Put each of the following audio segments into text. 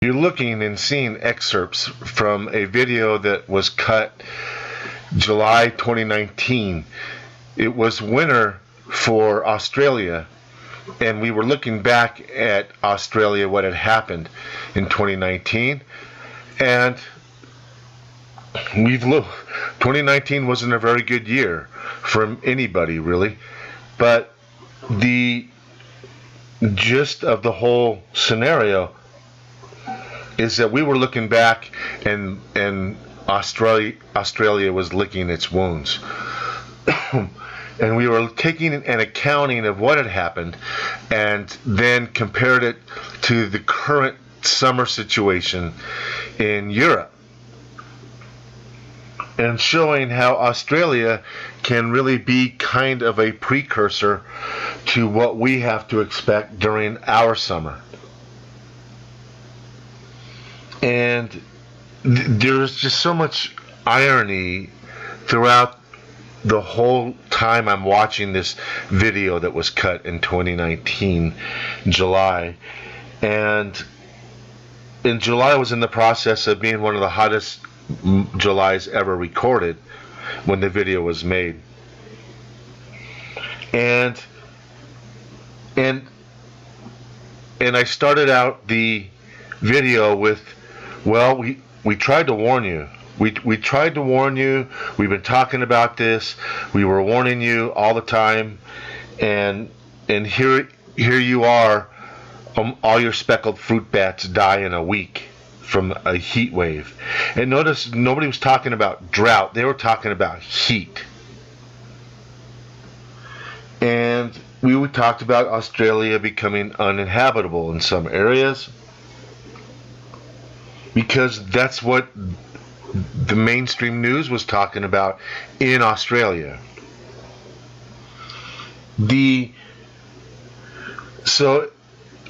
You're looking and seeing excerpts from a video that was cut July 2019. It was winter for Australia, and we were looking back at Australia, what had happened in 2019, and 2019 wasn't a very good year for anybody, really. But the gist of the whole scenario is that we were looking back, and Australia was licking its wounds. And we were taking an accounting of what had happened and then compared it to the current summer situation in Europe, and showing how Australia can really be kind of a precursor to what we have to expect during our summer. And there's just so much irony throughout the whole time I'm watching this video that was cut in 2019 July. And in July was in the process of being one of the hottest Julys ever recorded when the video was made. And I started out the video with, well, we tried to warn you. We tried to warn you. We've been talking about this. We were warning you all the time, and here you are. All your speckled fruit bats die in a week from a heat wave. And notice nobody was talking about drought. They were talking about heat. And we talked about Australia becoming uninhabitable in some areas, because that's what the mainstream news was talking about in Australia. So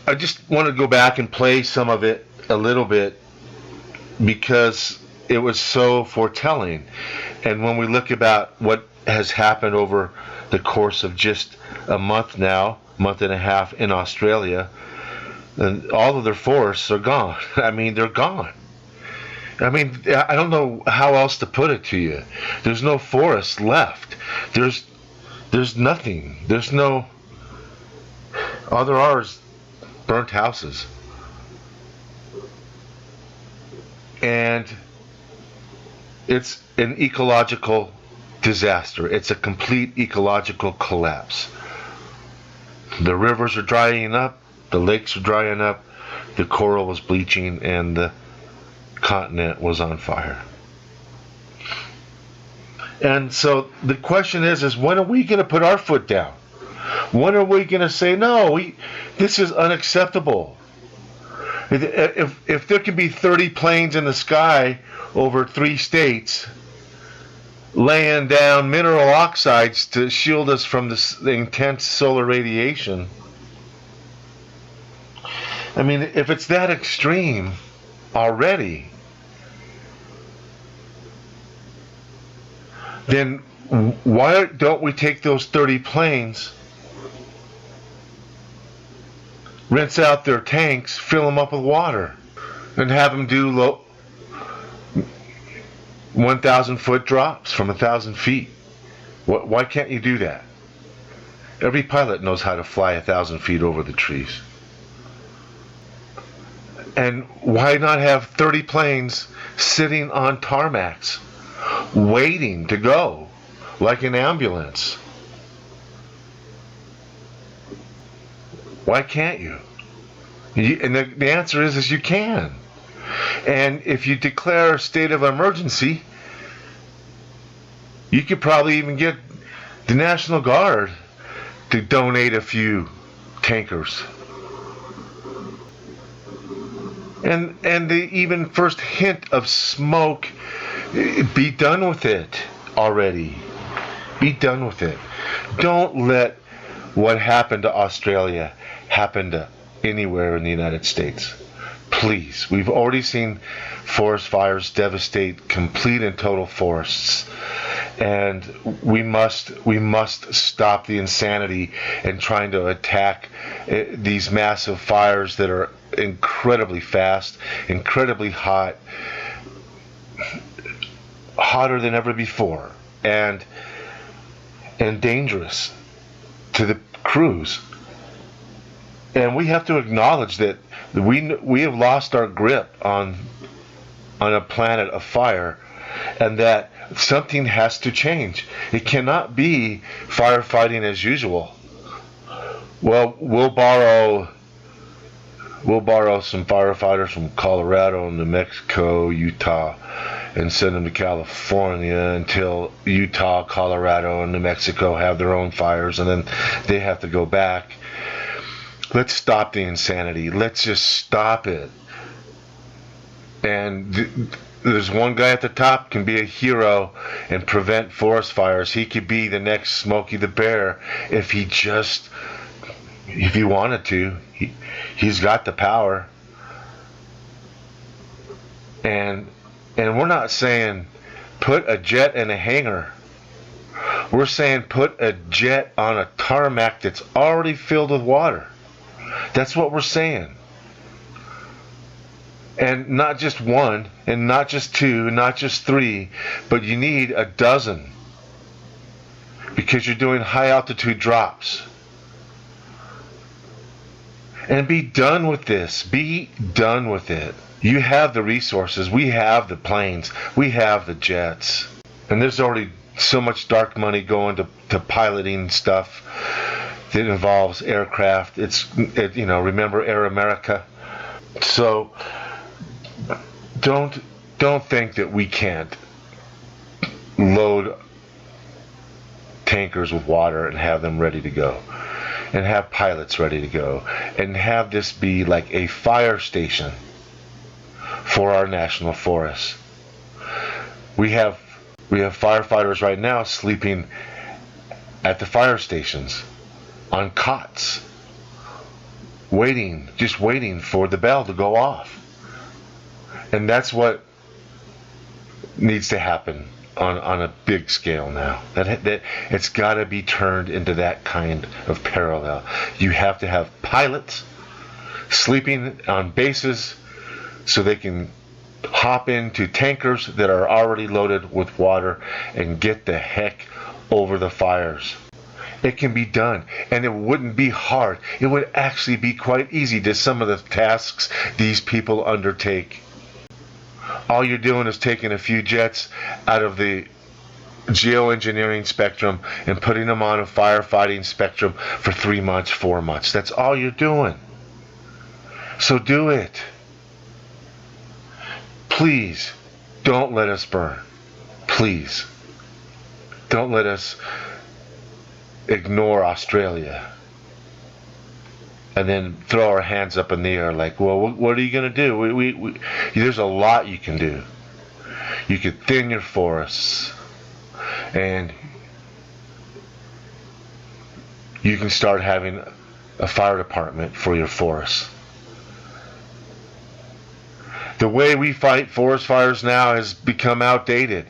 I just want to go back and play some of it a little bit, because it was so foretelling. And when we look about what has happened over the course of just a month and a half in Australia, and all of their forests are gone. I mean, they're gone. I mean, I don't know how else to put it to you. There's no forest left. There's nothing. There's no. All there are is burnt houses. And it's an ecological disaster. It's a complete ecological collapse. The rivers are drying up. The lakes are drying up. The coral was bleaching, and the continent was on fire. And so the question is when are we going to put our foot down? When are we going to say, no, this is unacceptable? If there can be 30 planes in the sky over 3 states laying down mineral oxides to shield us from the intense solar radiation, I mean, if it's that extreme already, then why don't we take those 30 planes, rinse out their tanks, fill them up with water, and have them do 1,000-foot drops from 1,000 feet? Why can't you do that? Every pilot knows how to fly 1,000 feet over the trees. And why not have 30 planes sitting on tarmacs, waiting to go, like an ambulance? Why can't you? And the answer is you can. And if you declare a state of emergency, you could probably even get the National Guard to donate a few tankers. And the even first hint of smoke, be done with it already. Be done with it. Don't let what happened to Australia happen to anywhere in the United States. Please. We've already seen forest fires devastate complete and total forests. And we must stop the insanity in trying to attack these massive fires that are incredibly fast, incredibly hot, hotter than ever before, and dangerous to the crews. And we have to acknowledge that we have lost our grip on a planet of fire, and that something has to change. It cannot be firefighting as usual. Well, we'll borrow some firefighters from Colorado, New Mexico, Utah, and send them to California until Utah, Colorado, and New Mexico have their own fires, and then they have to go back. Let's stop the insanity. Let's just stop it. And there's one guy at the top can be a hero and prevent forest fires. He could be the next Smokey the Bear if he wanted to. He's got the power. And we're not saying put a jet in a hangar. We're saying put a jet on a tarmac that's already filled with water. That's what we're saying. And not just one, and not just two, and not just three, but you need a dozen. Because you're doing high altitude drops. And be done with this. Be done with it. You have the resources. We have the planes. We have the jets. And there's already so much dark money going to piloting stuff that involves aircraft. Remember Air America? So don't think that we can't load tankers with water and have them ready to go, and have pilots ready to go, and have this be like a fire station for our national forests. We have firefighters right now sleeping at the fire stations on cots, just waiting for the bell to go off. And that's what needs to happen on a big scale now. That it's got to be turned into that kind of parallel. You have to have pilots sleeping on bases so they can hop into tankers that are already loaded with water and get the heck over the fires. It can be done, and it wouldn't be hard. It would actually be quite easy to some of the tasks these people undertake. All you're doing is taking a few jets out of the geoengineering spectrum and putting them on a firefighting spectrum for 3 months, 4 months. That's all you're doing. So do it. Please, don't let us burn. Please. Don't let us ignore Australia and then throw our hands up in the air like, well, what are you going to do? There's a lot you can do. You could thin your forests, and you can start having a fire department for your forests. The way we fight forest fires now has become outdated.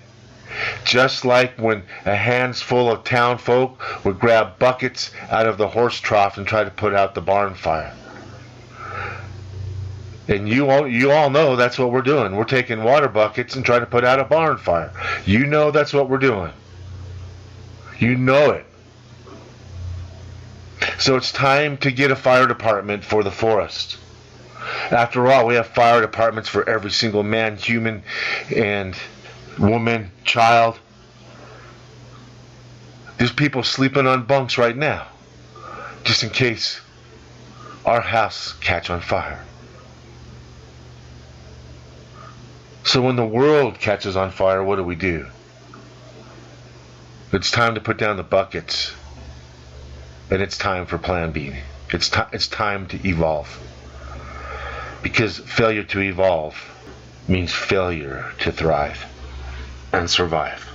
Just like when a handful of town folk would grab buckets out of the horse trough and try to put out the barn fire. And you all know that's what we're doing. We're taking water buckets and trying to put out a barn fire. You know that's what we're doing. You know it. So it's time to get a fire department for the forest. After all, we have fire departments for every single man, human, and woman, child. There's people sleeping on bunks right now, just in case our house catch on fire. So when the world catches on fire, what do? It's time to put down the buckets, and it's time for Plan B. It's time to evolve. Because failure to evolve means failure to thrive and survive.